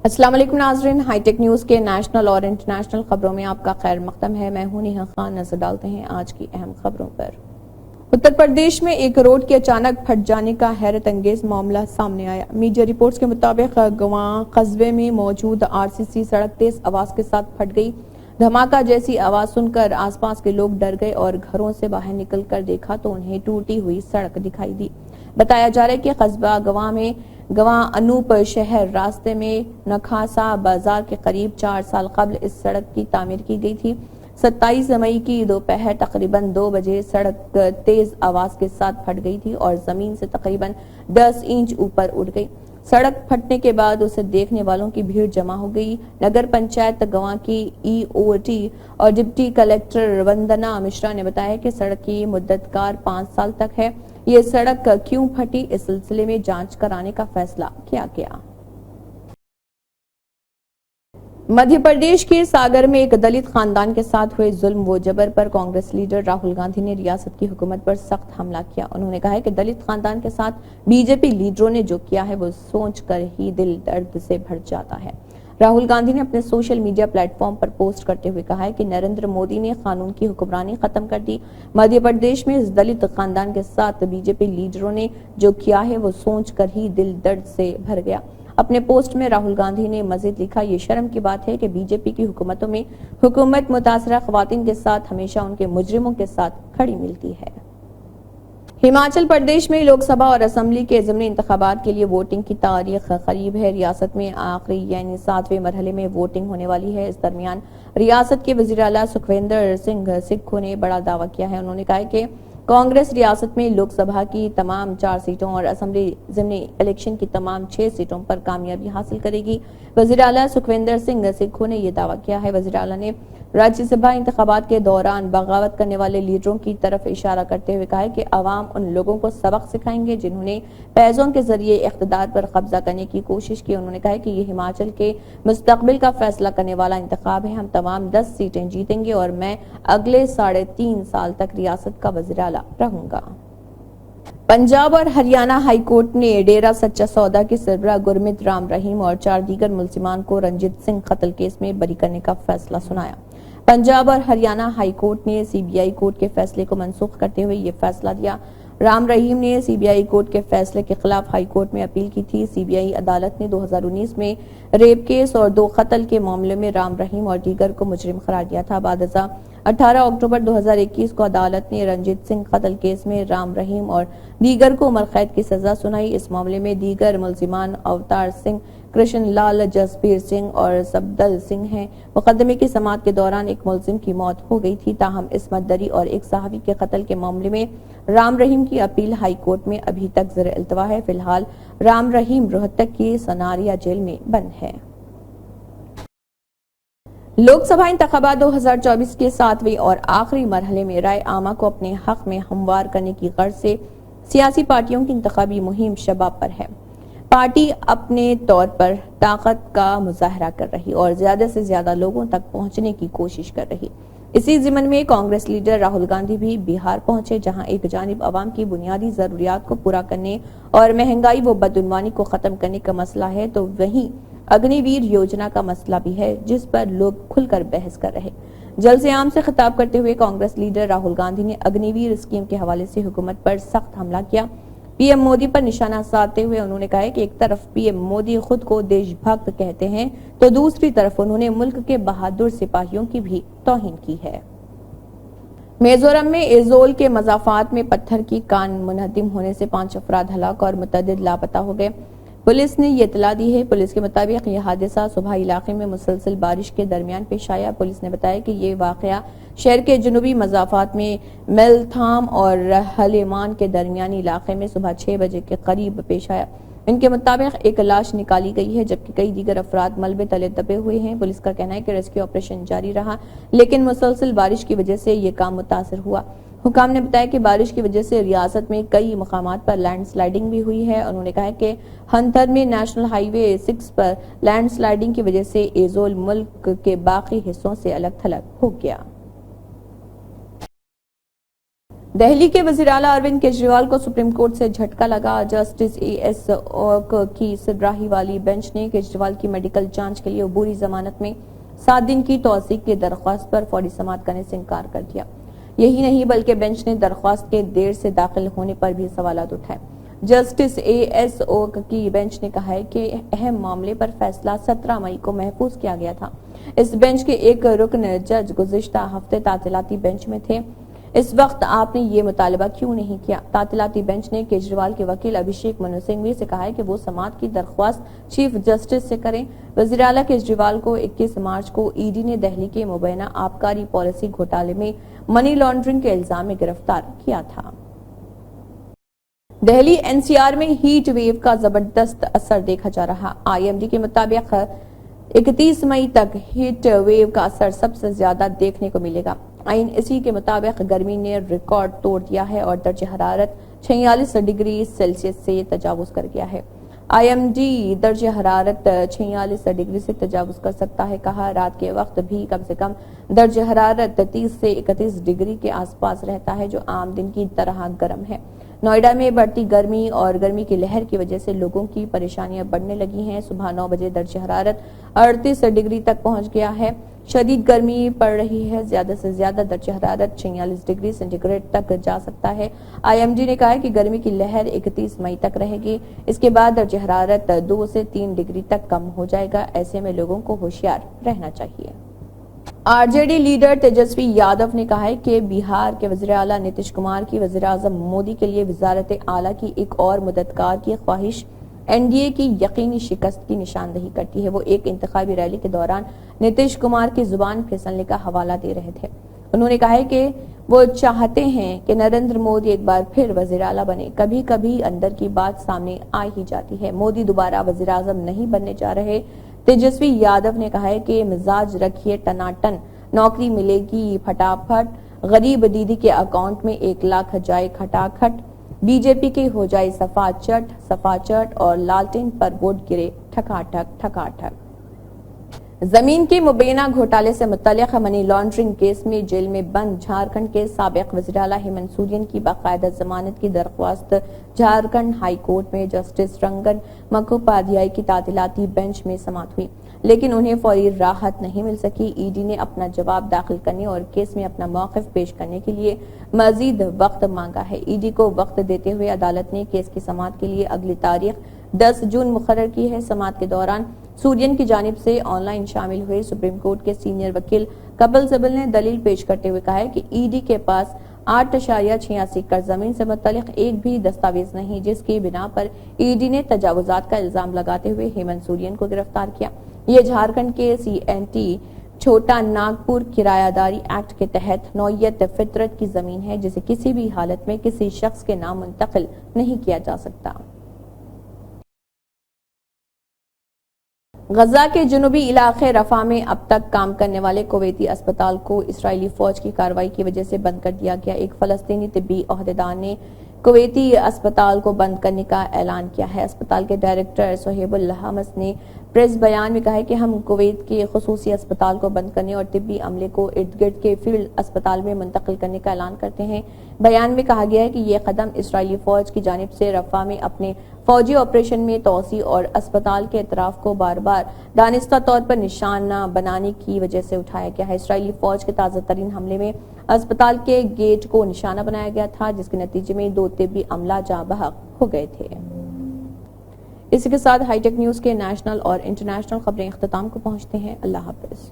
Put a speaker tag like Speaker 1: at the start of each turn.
Speaker 1: السلام علیکم ناظرین، ہائی ٹیک نیوز کے نیشنل اور انٹرنیشنل خبروں میں آپ کا خیر مقدم ہے۔ میں ہوں نیہا خان۔ نظر ڈالتے ہیں آج کی اہم خبروں پر۔ اتر پردیش میں ایک روڈ کے اچانک پھٹ جانے کا حیرت انگیز معاملہ سامنے آیا۔ میڈیا رپورٹس کے مطابق گواں قصبے میں موجود RCC سڑک تیز آواز کے ساتھ پھٹ گئی۔ دھماکہ جیسی آواز سن کر آس پاس کے لوگ ڈر گئے اور گھروں سے باہر نکل کر دیکھا تو انہیں ٹوٹی ہوئی سڑک دکھائی دی۔ بتایا جا رہا ہے کہ قصبہ گواں انوپ شہر راستے میں نکھاسا بازار کے قریب 4 سال قبل اس سڑک کی تعمیر کی گئی تھی۔ 27 مئی کی دوپہر تقریباً 2 بجے سڑک تیز آواز کے ساتھ پھٹ گئی تھی اور زمین سے تقریباً 10 انچ اوپر اٹھ گئی۔ سڑک پھٹنے کے بعد اسے دیکھنے والوں کی بھیڑ جمع ہو گئی۔ نگر پنچایت گواں کی EOT اور ڈپٹی کلکٹر وندنا مشرا نے بتایا کہ سڑک کی مدت کار 5 سال تک ہے۔ یہ سڑک کیوں پھٹی، اس سلسلے میں جانچ کرانے کا فیصلہ کیا گیا۔ مدھیہ پردیش کے ساگر میں ایک دلت خاندان کے ساتھ ہوئے ظلم و جبر پر کانگریس لیڈر راہل گاندھی نے ریاست کی حکومت پر سخت حملہ کیا۔ انہوں نے کہا کہ دلت خاندان کے ساتھ BJP لیڈروں نے جو کیا ہے وہ سوچ کر ہی دل درد سے بھر جاتا ہے۔ راہل گاندھی نے اپنے سوشل میڈیا پلیٹ فارم پر پوسٹ کرتے ہوئے کہا ہے کہ نریندر مودی نے قانون کی حکمرانی ختم کر دی۔ مدھیہ پردیش میں اس دلت خاندان کے ساتھ BJP لیڈروں نے جو کیا ہے وہ سوچ کر ہی دل درد سے بھر گیا۔ اپنے پوسٹ میں راہل گاندھی نے مزید لکھا، یہ شرم کی بات ہے کہ BJP کی حکومتوں میں حکومت متاثرہ خواتین کے ساتھ ہمیشہ ان کے مجرموں کے ساتھ کھڑی ملتی ہے۔ ہماچل پردیش میں لوک سبھا اور اسمبلی کے ضمنی انتخابات کے لیے ووٹنگ کی تاریخ قریب ہے۔ ریاست میں آخری یعنی 7ویں مرحلے میں ووٹنگ ہونے والی ہے۔ اس درمیان ریاست کے وزیر اعلیٰ سکھویندر سنگھ سکھو نے بڑا دعویٰ کیا ہے۔ انہوں نے کہا کہ کانگریس ریاست میں لوک سبھا کی تمام 4 سیٹوں اور اسمبلی ضمنی الیکشن کی تمام 6 سیٹوں پر کامیابی حاصل کرے گی۔ وزیر اعلیٰ سکھویندر سنگھ سکھو نے یہ دعویٰ کیا ہے۔ وزیر اعلیٰ نے راجیہ سبھا انتخابات کے دوران بغاوت کرنے والے لیڈروں کی طرف اشارہ کرتے ہوئے کہا کہ عوام ان لوگوں کو سبق سکھائیں گے جنہوں نے پیسوں کے ذریعے اقتدار پر قبضہ کرنے کی کوشش کی۔ انہوں نے کہا کہ یہ ہماچل کے مستقبل کا فیصلہ کرنے والا انتخاب ہے۔ ہم تمام 10 سیٹیں جیتیں گے اور میں اگلے 3.5 سال تک ریاست کا وزیر اعلیٰ رہوں گا۔ پنجاب اور ہریانہ ہائی کورٹ نے ڈیرہ سچا سودا کے سربراہ گرمیت رام رحیم اور 4 دیگر ملزمان کو رنجیت سنگھ قتل کیس میں بری کرنے کا فیصلہ سنایا۔ پنجاب اور ہریانہ ہائی کورٹ نے CBI کورٹ کے فیصلے کو منسوخ کرتے ہوئے یہ فیصلہ دیا۔ رام رحیم نے CBI کورٹ کے فیصلے کے خلاف ہائی کورٹ میں اپیل کی تھی۔ CBI عدالت نے 2019 میں ریپ کیس اور 2 قتل کے معاملے میں رام رحیم اور دیگر کو مجرم قرار دیا تھا۔ بعد ازاں 18 اکتوبر 2021 کو عدالت نے رنجیت سنگھ قتل کیس میں رام رحیم اور دیگر کو عمر قید کی سزا سنائی۔ اس معاملے میں دیگر ملزمان اوتار سنگھ، کرشن لال، جسبیر سنگھ اور سبدل سنگھ ہیں۔ مقدمے کی سماعت کے دوران ایک ملزم کی موت ہو گئی تھی، تاہم عصمت دری اور ایک صحافی کے قتل کے معاملے میں رام رحیم کی اپیل ہائی کورٹ میں ابھی تک زیر التوا ہے۔ فی الحال رام رحیم روہتک کی سناریا جیل میں بند ہے۔ لوک سبھا انتخابات 2024 کے 7ویں اور آخری مرحلے میں رائے عامہ کو اپنے حق میں ہموار کرنے کی غرض سے سیاسی پارٹیوں کی انتخابی مہم شباب پر ہے۔ پارٹی اپنے طور پر طاقت کا مظاہرہ کر رہی اور زیادہ سے زیادہ لوگوں تک پہنچنے کی کوشش کر رہی۔ اسی ضمن میں کانگریس لیڈر راہل گاندھی بھی بہار پہنچے، جہاں ایک جانب عوام کی بنیادی ضروریات کو پورا کرنے اور مہنگائی و بدعنوانی کو ختم کرنے کا مسئلہ ہے تو وہیں اگنی ویر یوجنا کا مسئلہ بھی ہے، جس پر لوگ کھل کر بحث کر رہے۔ جلسے عام سے خطاب کرتے ہوئے کانگریس لیڈر راہل گاندھی نے اگنی ویر اسکیم کے حوالے سے حکومت پر سخت حملہ کیا۔ PM مودی پر نشانہ سادھتے ہوئے انہوں نے کہا کہ ایک طرف PM مودی خود کو دیش بھکت کہتے ہیں تو دوسری طرف انہوں نے ملک کے بہادر سپاہیوں کی بھی توہین کی ہے۔ میزورم میں ایزول کے مضافات میں پتھر کی کان منہدم ہونے سے 5 افراد ہلاک اور متعدد لاپتہ ہو گئے۔ پولیس نے یہ اطلاع دی ہے۔ پولیس کے مطابق یہ حادثہ صبح علاقے میں مسلسل بارش کے درمیان پیش آیا۔ پولیس نے بتایا کہ یہ واقعہ شہر کے جنوبی مضافات میں میلتھام اور ہلیمان کے درمیانی علاقے میں صبح 6 بجے کے قریب پیش آیا۔ ان کے مطابق ایک لاش نکالی گئی ہے جبکہ کئی دیگر افراد ملبے تلے دبے ہوئے ہیں۔ پولیس کا کہنا ہے کہ ریسکیو آپریشن جاری رہا لیکن مسلسل بارش کی وجہ سے یہ کام متاثر ہوا۔ حکام نے بتایا کہ بارش کی وجہ سے ریاست میں کئی مقامات پر لینڈ سلائیڈنگ بھی ہوئی ہے۔ انہوں نے کہا کہ ہنتر میں نیشنل ہائی وے 6 پر لینڈ سلائیڈنگ کی وجہ سے ایزول ملک کے باقی حصوں سے الگ تھلگ ہو گیا۔ دہلی کے وزیر اعلیٰ اروند کیجریوال کو سپریم کورٹ سے جھٹکا لگا۔ جسٹس اے.ایس. اوک کی سربراہی والی بینچ نے کیجریوال کی میڈیکل جانچ کے لیے عبوری ضمانت میں 7 دن کی توسیع کی درخواست پر فوری سماعت کرنے سے انکار کر دیا۔ یہی نہیں بلکہ بینچ نے درخواست کے دیر سے داخل ہونے پر بھی سوالات اٹھائے۔ جسٹس اے.ایس. اوک کی بینچ نے کہا ہے کہ اہم معاملے پر فیصلہ 17 مئی کو محفوظ کیا گیا تھا۔ اس بینچ کے ایک رکن جج گزشتہ ہفتے تعطیلاتی بینچ میں تھے۔ اس وقت آپ نے یہ مطالبہ کیوں نہیں کیا؟ تعطیلاتی بینچ نے کیجریوال کے وکیل ابھیشیک منو سنگھوی سے کہا ہے کہ وہ سماعت کی درخواست چیف جسٹس سے کریں۔ وزیر اعلیٰ کیجریوال کو 21 مارچ کو ای ڈی نے دہلی کے مبینہ آبکاری پالیسی گھوٹالے میں منی لانڈرنگ کے الزام میں گرفتار کیا تھا۔ دہلی این سی آر میں ہیٹ ویو کا زبردست اثر دیکھا جا رہا۔ آئی ایم ڈی کے مطابق 31 مئی تک ہیٹ ویو کا اثر سب سے زیادہ دیکھنے کو ملے گا۔ آئین اسی کے مطابق گرمی نے ریکارڈ توڑ دیا ہے اور درجہ حرارت 46 ڈگری سیلسیس سے تجاوز کر گیا ہے۔ آئی ایم ڈی درجہ حرارت 46 ڈگری سے تجاوز کر سکتا ہے کہا۔ رات کے وقت بھی کم سے کم درجہ حرارت 30 سے 31 ڈگری کے آس پاس رہتا ہے جو عام دن کی طرح گرم ہے۔ نوئیڈا میں بڑھتی گرمی اور گرمی کی لہر کی وجہ سے لوگوں کی پریشانیاں بڑھنے لگی ہیں۔ صبح 9 بجے درجہ حرارت 38 ڈگری تک پہنچ گیا ہے۔ شدید گرمی پڑ رہی ہے۔ زیادہ سے زیادہ درجہ حرارت 46 ڈگری سینٹی گریڈ تک جا سکتا ہے۔ آئی ایم ڈی نے کہا ہے کہ گرمی کی لہر 31 مئی تک رہے گی۔ اس کے بعد درجہ حرارت 2 سے 3 ڈگری تک کم ہو جائے گا۔ ایسے میں لوگوں کو ہوشیار رہنا چاہیے۔ R J D leader Tejashwi Yadav نے کہا ہے کہ بہار کے وزیر اعلیٰ نتیش کمار کی وزیر اعظم مودی کے لیے وزارت اعلیٰ کی ایک اور مددگار کی خواہش این ڈی اے کی یقینی شکست کی نشاندہی کرتی ہے۔ وہ ایک انتخابی ریلی کے دوران نتیش کمار کی زبان پھسلنے کا حوالہ دے رہے تھے۔ انہوں نے کہا ہے کہ وہ چاہتے ہیں کہ نریندر مودی ایک بار پھر وزیر اعلیٰ بنے۔ کبھی کبھی اندر کی بات سامنے آ ہی جاتی ہے۔ مودی دوبارہ وزیر اعظم نہیں بننے جا رہے۔ تیجسوی یادو نے کہا ہے کہ مزاج رکھیے ٹناٹن، نوکری ملے گی پھٹافٹ، غریب دیدی کے اکاؤنٹ میں 1 لاکھ جائے کھٹاکھٹ، بی جے پی کے ہو جائے صفا چٹ اور لالٹین پر ووٹ گرے ٹھکاٹھک۔ زمین کے مبینہ گھوٹالے سے متعلق منی لانڈرنگ کیس میں جیل میں بند جھارکھنڈ کے سابق وزیر اعلیٰ ہیمنت سورین کی باقاعدہ ضمانت کی درخواست جھارکھنڈ ہائی کورٹ میں جسٹس رنگن مکھوپادھیائے کی تعطیلاتی بینچ میں سماعت ہوئی، لیکن انہیں فوری راحت نہیں مل سکی۔ ای ڈی نے اپنا جواب داخل کرنے اور کیس میں اپنا موقف پیش کرنے کے لیے مزید وقت مانگا ہے۔ ای ڈی کو وقت دیتے ہوئے عدالت نے کیس کی سماعت کے لیے اگلی تاریخ 10 جون مقرر کی ہے۔ سماعت کے دوران سورین کی جانب سے آن لائن شامل ہوئے سپریم کورٹ کے سینئر وکیل کپل سبل نے دلیل پیش کرتے ہوئے کہا ہے کہ ای ڈی کے پاس 8.86 ایکڑ زمین سے متعلق ایک بھی دستاویز نہیں، جس کی بنا پر ای ڈی نے تجاوزات کا الزام لگاتے ہوئے ہیمنت سورین کو گرفتار کیا۔ یہ جھارکھنڈ کے سی این ٹی چھوٹا ناگپور کرایہ داری ایکٹ کے تحت نوعیت فطرت کی زمین ہے جسے کسی بھی حالت میں کسی شخص کے نام منتقل نہیں کیا جا سکتا۔ غزہ کے جنوبی علاقے رفح میں اب تک کام کرنے والے کویتی اسپتال کو اسرائیلی فوج کی کارروائی کی وجہ سے بند کر دیا گیا۔ ایک فلسطینی طبی عہدیدار نے کویتی اسپتال کو بند کرنے کا اعلان کیا ہے۔ اسپتال کے ڈائریکٹر صہیب الحمص نے پریس بیان میں کہا ہے کہ ہم کویت کے خصوصی اسپتال کو بند کرنے اور طبی عملے کو ارد گرد کے فیلڈ اسپتال میں منتقل کرنے کا اعلان کرتے ہیں۔ بیان میں کہا گیا ہے کہ یہ قدم اسرائیلی فوج کی جانب سے رفح میں اپنے فوجی آپریشن میں توسیع اور اسپتال کے اطراف کو بار بار دانستہ طور پر نشانہ بنانے کی وجہ سے اٹھایا گیا ہے۔ اسرائیلی فوج کے تازہ ترین حملے میں اسپتال کے گیٹ کو نشانہ بنایا گیا تھا، جس کے نتیجے میں 2 طبی عملہ جاں بحق ہو گئے تھے۔ اسی کے ساتھ ہائی ٹیک نیوز کے نیشنل اور انٹرنیشنل خبریں اختتام کو پہنچتے ہیں۔ اللہ حافظ۔